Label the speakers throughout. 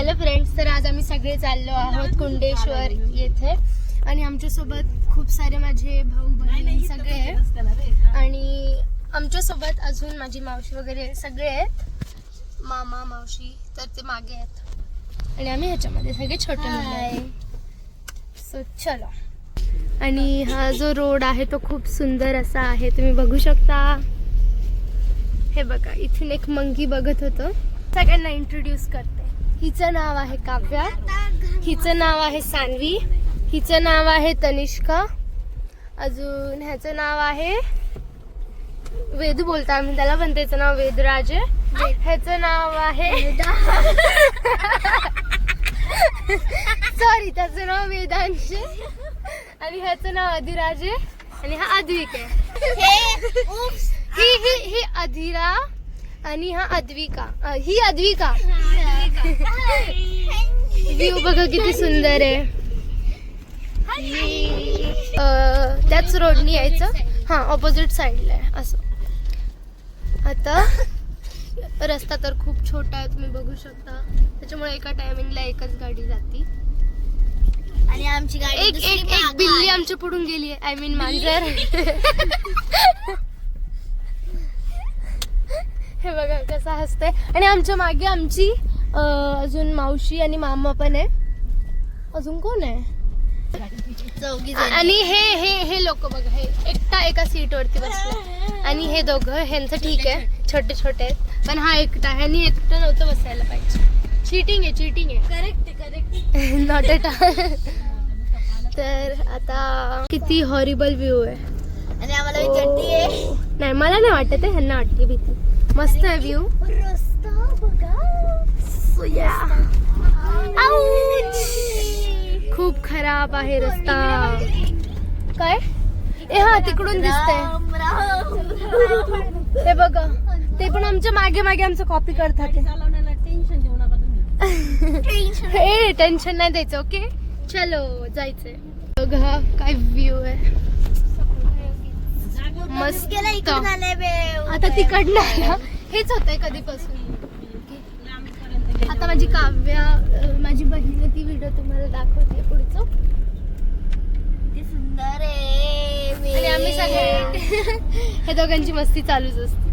Speaker 1: Hello friends, तर आज आम्ही सगळे चाललो आहोत कुंडेश्वर येथे आणि आमच्यासोबत खूप सारे माझे भाऊ बहीण सगळे आहेत आणि आमच्यासोबत अजून माझी मावशी वगैरे सगळे आहेत, मामा मावशी तर ते मागे आहेत आणि आम्ही ह्याच्यामध्ये सगळे छोटे मुलं आहे. सो चलो. आणि हा जो रोड आहे तो खूप सुंदर असा आहे, तुम्ही बघू शकता. हे बघा, इथून एक मंकी बघत होतो. सगळ्यांना इंट्रोड्यूस करते. हिचं नाव आहे काव्या, हिचं नाव आहे सान्वी, हिचं नाव आहे तनिष्का, अजून ह्याचं नाव आहे वेदू बोलता आम्ही त्याला, पण त्याचं नाव वेदराज आहे. ह्याचं नाव आहे सॉरी, त्याचं नाव वेदांश आणि ह्याचं नाव अधिराज आहे आणि हा अद्विक आहे. ही अधिरा आणि हा अद्विका, ही अद्विका. व्ह्यू बघा किती सुंदर आहे. त्याच रोडनी यायचं, हा ऑपोजिट साईडला आहे असं. आता रस्ता तर खूप छोटा आहे, तुम्ही बघू शकता, त्याच्यामुळे एका टायमिंगला एकच गाडी जाती
Speaker 2: आणि आमची गाडी
Speaker 1: एक बिल्ली आमच्या पुढून गेली आहे, आय मीन मांजर. हे बघा कसं हसतंय. आणि आमच्या मागे आमची अजून मावशी आणि मामा पण आहे. अजून कोण आहे? आणि हे लोक बघा, हे एकटा एका सीट वरती बसले आणि हे दोघं, ह्यांचं ठीक आहे, छोटे छोटे आहेत, पण हा एकटा, ह्यांनी एकटं नव्हतं बसायला पाहिजे. चीटिंग आहे. Correct not at all. तर आता किती हॉरिबल व्ह्यू आहे
Speaker 2: आणि आम्हाला भीती आहे.
Speaker 1: नाही, मला नाही वाटत आहे, ह्यांना वाटते भीती. मस्त आहे व्ह्यू.
Speaker 2: रस्ता बघा,
Speaker 1: खूप खराब आहे रस्ता. काय हा तिकडून दिसतंय, हे बघा, ते पण आमच्या मागे मागे आमचं कॉपी करतात. हे टेन्शन नाही द्यायचं, ओके. चलो जायचंय. बघा काय व्ह्यू आहे, मस्त. आता तिकडनं आला, हेच होतंय कधीपासून. आता माझी काव्या, माझी बहीण, ती व्हिडिओ तुम्हाला दाखवते पुढचं.
Speaker 2: किती सुंदर आहे.
Speaker 1: आणि आम्ही सगळे हे दोघांची मस्ती चालूच असते.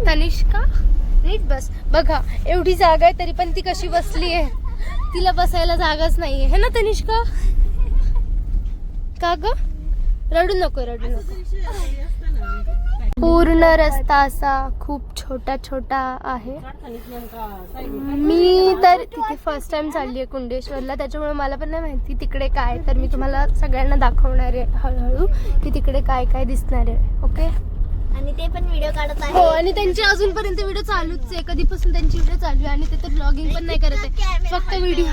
Speaker 1: तनिष्का नीट बस. बघा एवढी जागा आहे तरी पण ती कशी बसली आहे, तिला बसायला जागाच नाहीये, है ना तनिष्का? का ग? रडू नको. पूर्ण रस्ता असा खूप छोटा आहे. मी तर तिथे फर्स्ट टाइम चालली आहे कुंडेश्वरला, त्याच्यामुळे मला पण नाही माहिती तिकडे काय. तर मी तुम्हाला सगळ्यांना दाखवणार आहे हळूहळू की तिकडे काय काय दिसणार आहे, ओके.
Speaker 2: आणि ते पण व्हिडिओ काढत आहे.
Speaker 1: हो, आणि त्यांची अजूनपर्यंत व्हिडिओ चालूच आहे, कधीपासून त्यांची व्हिडिओ चालू आहे आणि ते तर ब्लॉगिंग पण नाही करत आहे, फक्त व्हिडिओ.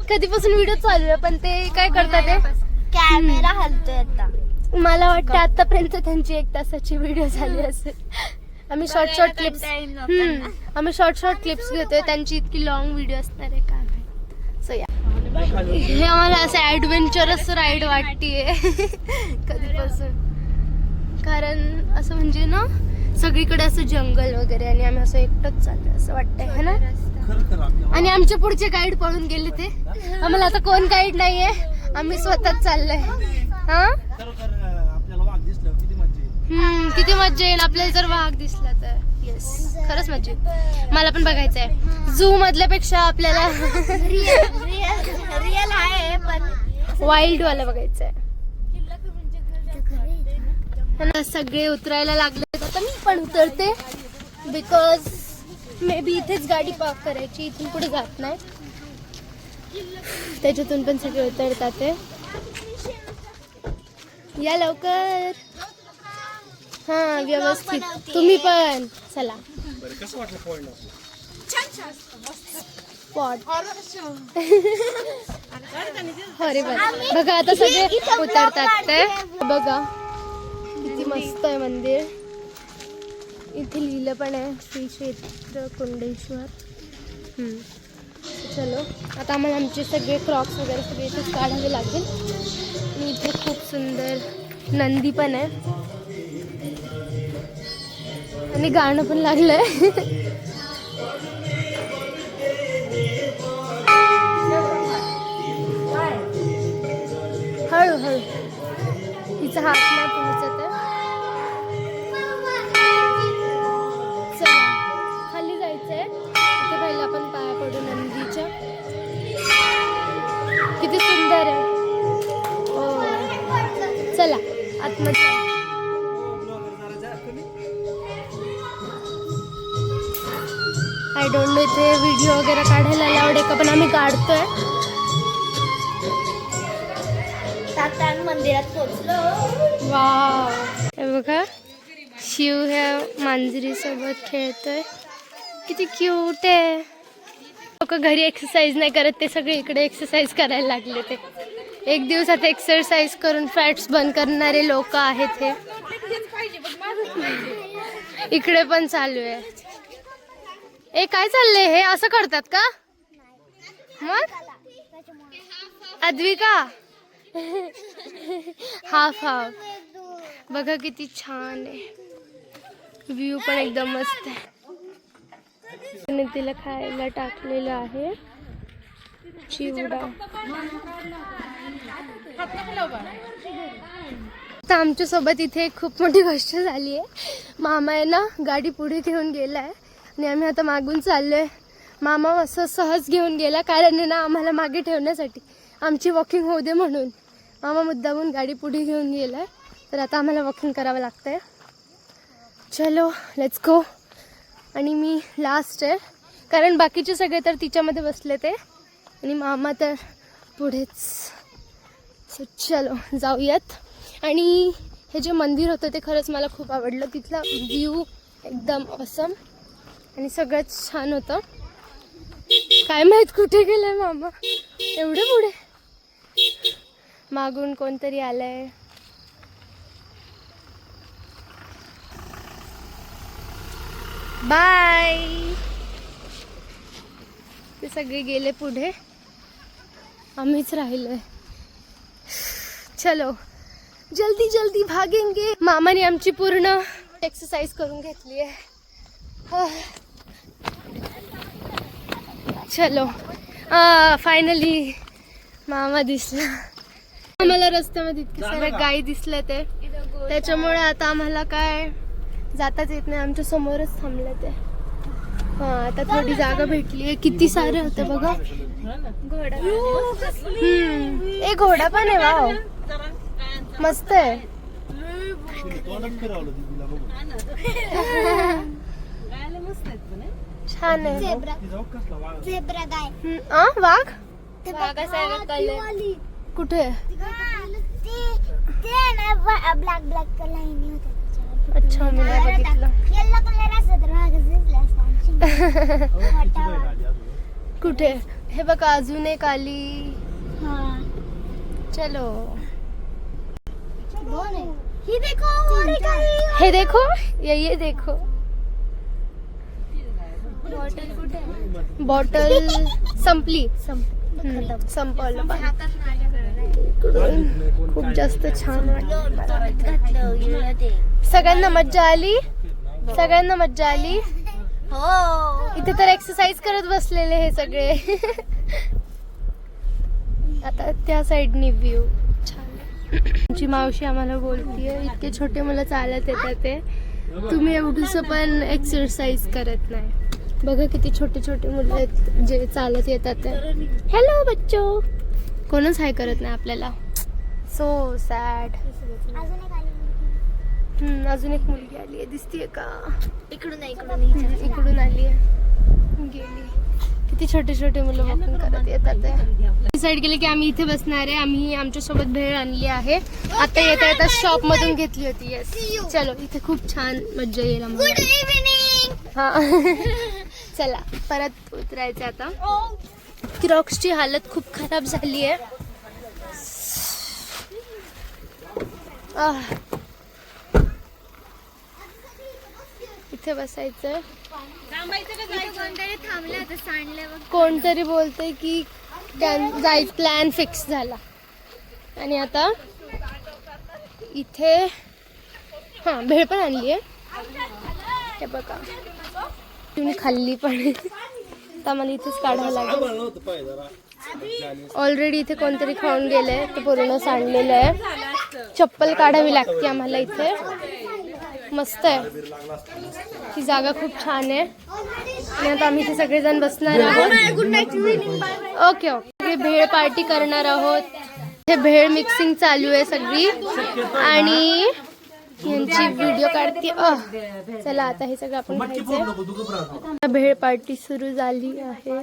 Speaker 1: कधीपासून व्हिडिओ चालू आहे, पण ते काय करतात ते
Speaker 2: कॅमेरा हलतोय आता.
Speaker 1: मला वाटतं आतापर्यंत त्यांची 1 तासाची व्हिडिओ झाली असेल. आम्ही शॉर्ट क्लिप्स घेतोय, त्यांची इतकी लॉंग व्हिडिओ असणार आहे काय माहिती. सो या, हे आम्हाला असं ऍडव्हेंचरस राईड वाटतीये कधीपासून, कारण असं म्हणजे ना सगळीकडे असं जंगल वगैरे आणि आम्ही असं एकटंच चाललोय असं वाटतंय, है ना. आणि आमचे पुढचे गाईड पळून गेले, ते आम्हाला आता कोण गाईड नाहीये, आम्ही स्वतःच चाललोय. हा, किती मज्जा येईल आपल्याला जर वाघ दिसला तर. येस, खरंच मज्जा येईल. मला पण बघायचं आहे. झू मधल्यापेक्षा आपल्याला
Speaker 2: रिअल आहे पण
Speaker 1: वाईल्ड वाला बघायचं आहे. सगळे उतरायला लागले, आता मी पण उतरते, बिकॉज मे बी इथेच गाडी पार्क करायची, इथून पुढे जात नाही. त्याच्यातून पण सगळे उतरतात ते. या लवकर. हा, व्यवस्थित. तुम्ही पण चला. हॉरिबल. बघा आता सगळे उतरतात ते. बघा किती मस्त आहे मंदिर. इथे लिहिलं पण आहे श्री क्षेत्र कुंडेश्वर. चलो, आता आम्हाला आमचे सगळे क्रॉक्स वगैरे सगळे इथेच काढावे लागेल. आणि इथे खूप सुंदर नंदी पण आहे आणि गाणं पण लागलंय. पडू नंदीच्या. किती सुंदर आहे. हो चला आतमध्ये. आय डोंट नो इथे व्हिडिओ वगैरे काढायला अलाउड आहे का, पण आम्ही काढतोय.
Speaker 2: आता मंदिरात पोहोचलो.
Speaker 1: वाव, हे बघा शिव ह्या मांजरी सोबत खेळतोय. किती क्यूट आहे. लोक घरी एक्सरसाइज नाही करत, ते सगळे इकडे एक्सरसाइज करायला लागले. ते एक दिवसात एक्सरसाइज करून फॅट्स बर्न करणारे लोक आहेत हे. इकडे पण चालू आहे. ए काय चाललंय हे, असं करतात का मग? Advika half half. बघा किती छान आहे. व्ह्यू पण एकदम मस्त आहे. आणि तिला खायला टाकलेलं आहे चिवडा. तर आमच्या सोबत इथे खूप मोठी गोष्ट झाली आहे. मामा आहे ना गाडी पुढे घेऊन गेलाय आणि आम्ही आता मागून चाललोय. मामा असं सहज घेऊन गेला कारण आहे ना आम्हाला मागे ठेवण्यासाठी, आमची वॉकिंग होऊ दे म्हणून. मामा मुद्दामून गाडी पुढे घेऊन गेलाय, तर आता आम्हाला वॉकिंग करावं लागतंय. चलो लेट्स गो. आणि मी लास्ट आहे कारण बाकीचे सगळे तर तिच्यामध्ये बसले ते, आणि मामा तर पुढेच. सो चलो जाऊयात. आणि हे जे मंदिर होतं ते खरंच मला खूप आवडलं. तिथला व्ह्यू एकदम ऑसम आणि सगळंच छान होतं. काय माहीत कुठे गेलंय मामा, एवढे पुढे. मागून कोणतरी आलंय. बाय. ते सगळे गेले पुढे, आम्हीच राहिलोय. चलो जल्दी जल्दी भागेंगे. मामाने आमची पूर्ण एक्सरसाइज करून घेतली आहे. चलो फायनली मामा दिसला. आम्हाला रस्त्यामध्ये इतके सारे गाई दिसले ते, त्याच्यामुळे आता आम्हाला काय जाताच येत नाही. आमच्या समोरच थांबले ते. हा आता थोडी जागा भेटली आहे. किती सारे होते बघा. घोडा. एक घोडा पण आहे. वाव मस्त आहे. छान आहे.
Speaker 2: झेब्रा गाय.
Speaker 1: वाघ
Speaker 2: वाली.
Speaker 1: कुठे?
Speaker 2: ब्लॅक ब्लॅक लाईनी होत्या.
Speaker 1: अच्छा मी नाही बघितलं.
Speaker 2: येल्लो कलर असत
Speaker 1: कुठे? हे बघा अजून एक आली. चलो
Speaker 2: ही देखो.
Speaker 1: हे देखो, ये देखो. बॉटल संपली. संपवलं पाणी. खूप जास्त छान वाटलं. सगळ्यांना मज्जा आली. सगळ्यांना मज्जा आली.
Speaker 2: हो
Speaker 1: इथे तर एक्सरसाइज करत बसलेले हे सगळे. आता त्या साइडनी व्ह्यू छान. आमची मावशी आम्हाला बोलतीये इतके छोटे मुलं चालत येतात ते, तुम्ही एवढंसं पण एक्सरसाइज करत नाही. बघा किती छोटे छोटे मुलं आहेत जे चालत येतात ते. हॅलो बच्चो. कोणच हाय करत नाही आपल्याला. So sad. अजून एक मुलगी आली आहे. दिसतीये का?
Speaker 2: इकडून
Speaker 1: इकडून आली आहे. गेली. किती छोटे छोटे मुलं वॉकिंग करत येतात. डिसाईड केले की आम्ही इथे बसणार आहे. आम्ही आमच्यासोबत भेळ आणली आहे. आता येता येता शॉप मधून घेतली होती. येस चलो इथे खूप छान मज्जा येईल आम्हाला.
Speaker 2: Good evening.
Speaker 1: हा चला परत उतरायचं आता. क्रॉक्सची हालत खूप खराब झाली आहे. इथे बसायचं. कोणतरी बोलतंय की जायचं प्लॅन फिक्स झाला. आणि आता इथे हां भेळ पण आणली आहे. हे बघा तुम्ही खाल्ली पण. आता मला इथेच काढावं लागेल. ऑलरेडी इथे कोणतरी खाऊन गेलंय, ते पूर्ण सांडलेलं आहे. चप्पल काढावी लागते आम्हाला इथे. मस्त आहे. ही जागा खूप छान आहे आणि आता आम्ही इथे सगळेजण बसणार आहोत. Okay okay. भेळ पार्टी करणार आहोत. हे भेळ मिक्सिंग चालू आहे सगळी आणि यांची व्हिडिओ काढते. चला आता हे सगळं आपण खायचंय. भेळ पार्टी सुरू झाली आहे.